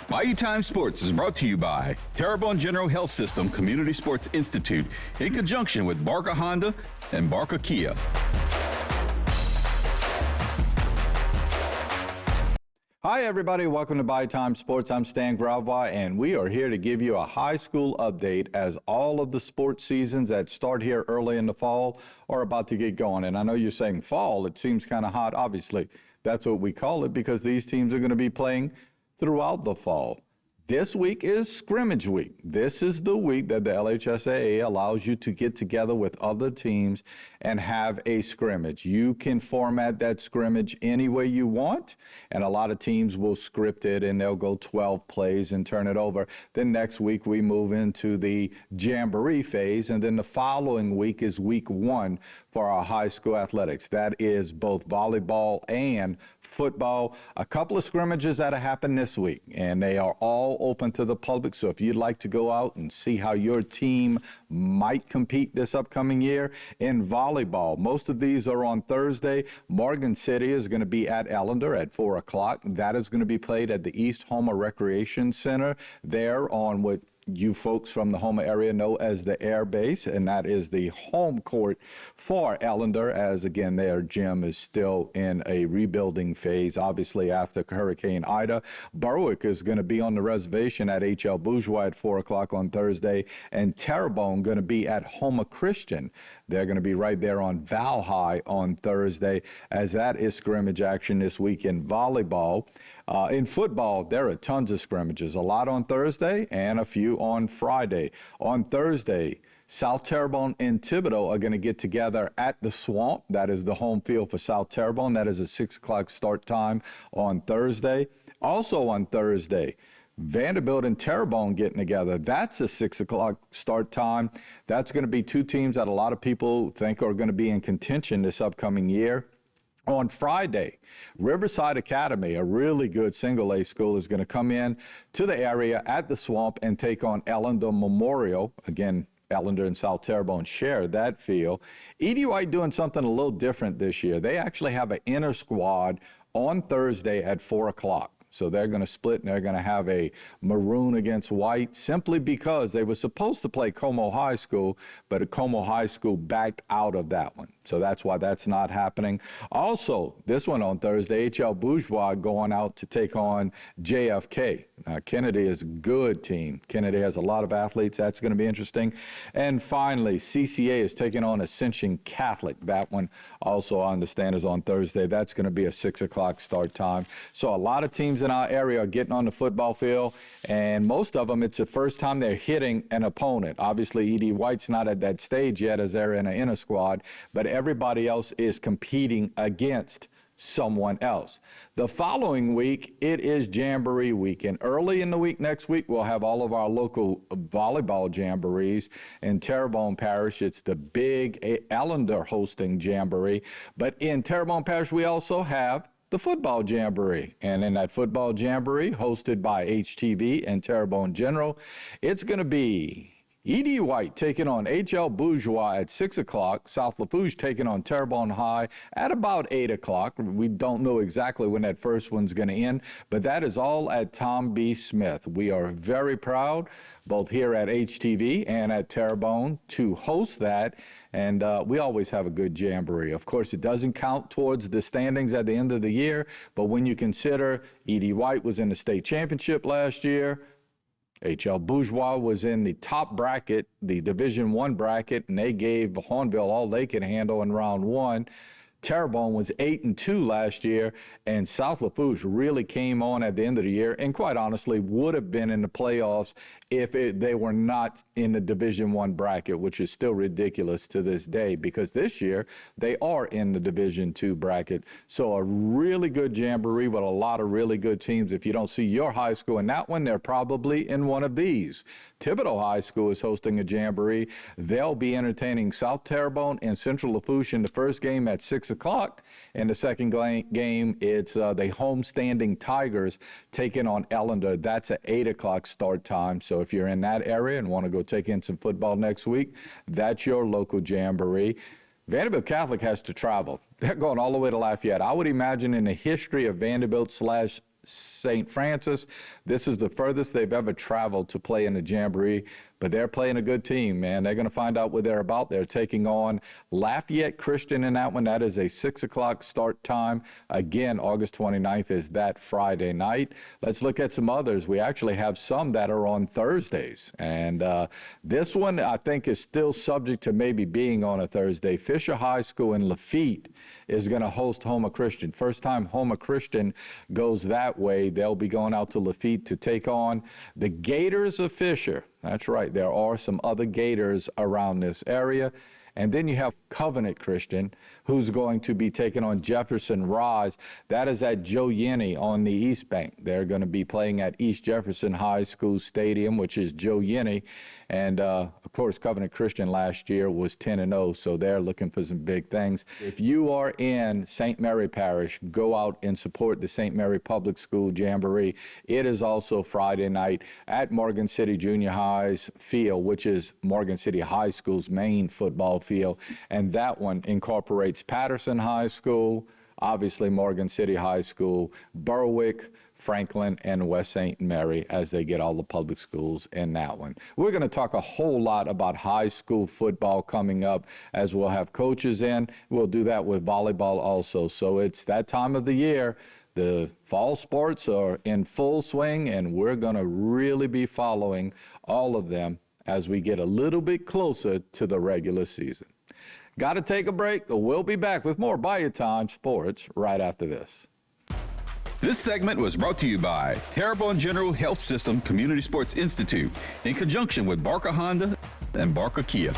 Bayou Time Sports is brought to you by Terrebonne General Health System Community Sports Institute in conjunction with Barker Honda and Barker Kia. Hi, everybody. Welcome to Bayou Time Sports. I'm Stan Gravois, and we are here to give you a high school update as all of the sports seasons that start here early in the fall are about to get going. And I know you're saying fall, it seems kind of hot. Obviously, that's what we call it because these teams are going to be playing throughout the fall. This week is scrimmage week. This is the week that the LHSAA allows you to get together with other teams and have a scrimmage. You can format that scrimmage any way you want, and a lot of teams will script it and they'll go 12 plays and turn it over. Then next week we move into the Jamboree phase, and then the following week is week 1 for our high school athletics. That is both volleyball and football. A couple of scrimmages that have happened this week, and they are all open to the public. So if you'd like to go out and see how your team might compete this upcoming year in volleyball, most of these are on Thursday. Morgan City is going to be at Ellender at 4 o'clock. That is going to be played at the East Houma Recreation Center there on what you folks from the Houma area know as the Air Base, and that is the home court for Ellender, as again their gym is still in a rebuilding phase, obviously after Hurricane Ida. Berwick is going to be on the reservation at H.L. Bourgeois at 4 o'clock on Thursday, and Terrebonne going to be at Houma Christian. They're going to be right there on Val High on Thursday, as that is scrimmage action this week in volleyball. In football, there are tons of scrimmages, a lot on Thursday and a few on Friday. On Thursday, South Terrebonne and Thibodaux are going to get together at the Swamp. That is the home field for South Terrebonne. That is a 6 o'clock start time on Thursday. Also on Thursday, Vanderbilt and Terrebonne getting together. That's a 6 o'clock start time. That's going to be two teams that a lot of people think are going to be in contention this upcoming year. On Friday, Riverside Academy, a really good single-A school, is going to come in to the area at the Swamp and take on Ellender Memorial. Again, Ellender and South Terrebonne share that field. E.D. White doing something a little different this year. They actually have an inner squad on Thursday at 4 o'clock. So they're going to split, and they're going to have a maroon against white simply because they were supposed to play Como High School, but Como High School backed out of that one. So that's why that's not happening. Also, this one on Thursday, H.L. Bourgeois going out to take on JFK. Kennedy is a good team. Kennedy has a lot of athletes. That's going to be interesting. And finally, CCA is taking on Ascension Catholic. That one also, I understand, is on Thursday. That's going to be a 6 o'clock start time. So a lot of teams in our area are getting on the football field, and most of them, it's the first time they're hitting an opponent. Obviously, E.D. White's not at that stage yet as they're in an inner squad, but everybody else is competing against someone else. The following week, it is Jamboree week, and early in the week next week, we'll have all of our local volleyball jamborees. In Terrebonne Parish, it's the big Ellender hosting Jamboree, but in Terrebonne Parish, we also have the football jamboree. And in that football jamboree, hosted by HTV and Terrebonne General, it's going to be E.D. White taking on H.L. Bourgeois at 6 o'clock, South Lafourche taking on Terrebonne High at about 8 o'clock. We don't know exactly when that first one's going to end, but that is all at Tom B. Smith. We are very proud, both here at HTV and at Terrebonne, to host that, and we always have a good jamboree. Of course, it doesn't count towards the standings at the end of the year, but when you consider E.D. White was in the state championship last year, H.L. Bourgeois was in the top bracket, the Division I bracket, and they gave Hornville all they could handle in round 1. Terrebonne was 8-2 last year, and South Lafourche really came on at the end of the year and quite honestly would have been in the playoffs if they were not in the Division I bracket, which is still ridiculous to this day because this year they are in the Division II bracket. So a really good jamboree with a lot of really good teams. If you don't see your high school in that one, they're probably in one of these. Thibodaux High School is hosting a jamboree. They'll be entertaining South Terrebonne and Central Lafourche in the first game at 6 o'clock. In the second game, it's the homestanding Tigers taking on Ellender. That's an 8 o'clock start time. So if you're in that area and want to go take in some football next week, that's your local jamboree. Vanderbilt Catholic has to travel. They're going all the way to Lafayette. I would imagine in the history of Vanderbilt / St. Francis. This is the furthest they've ever traveled to play in the Jamboree, but they're playing a good team, man. They're going to find out what they're about. They're taking on Lafayette Christian in that one. That is a 6 o'clock start time. Again, August 29th is that Friday night. Let's look at some others. We actually have some that are on Thursdays. And this one, I think, is still subject to maybe being on a Thursday. Fisher High School in Lafitte is going to host Houma Christian. First time Houma Christian goes that way. They'll be going out to Lafitte to take on the Gators of Fisher. That's right. There are some other Gators around this area. And then you have Covenant Christian, who's going to be taking on Jefferson Rise. That is at Joe Yenny on the East Bank. They're going to be playing at East Jefferson High School Stadium, which is Joe Yenny. And, of course, Covenant Christian last year was 10-0, so they're looking for some big things. If you are in St. Mary Parish, go out and support the St. Mary Public School Jamboree. It is also Friday night at Morgan City Junior High's field, which is Morgan City High School's main football field. And that one incorporates Patterson High School, obviously Morgan City High School, Berwick, Franklin, and West St. Mary as they get all the public schools in that one. We're going to talk a whole lot about high school football coming up as we'll have coaches in. We'll do that with volleyball also. So it's that time of the year. The fall sports are in full swing, and we're going to really be following all of them as we get a little bit closer to the regular season. Got to take a break. We'll be back with more Bayou Time Sports right after this. This segment was brought to you by Terrebonne General Health System Community Sports Institute in conjunction with Barker Honda and Barker Kia.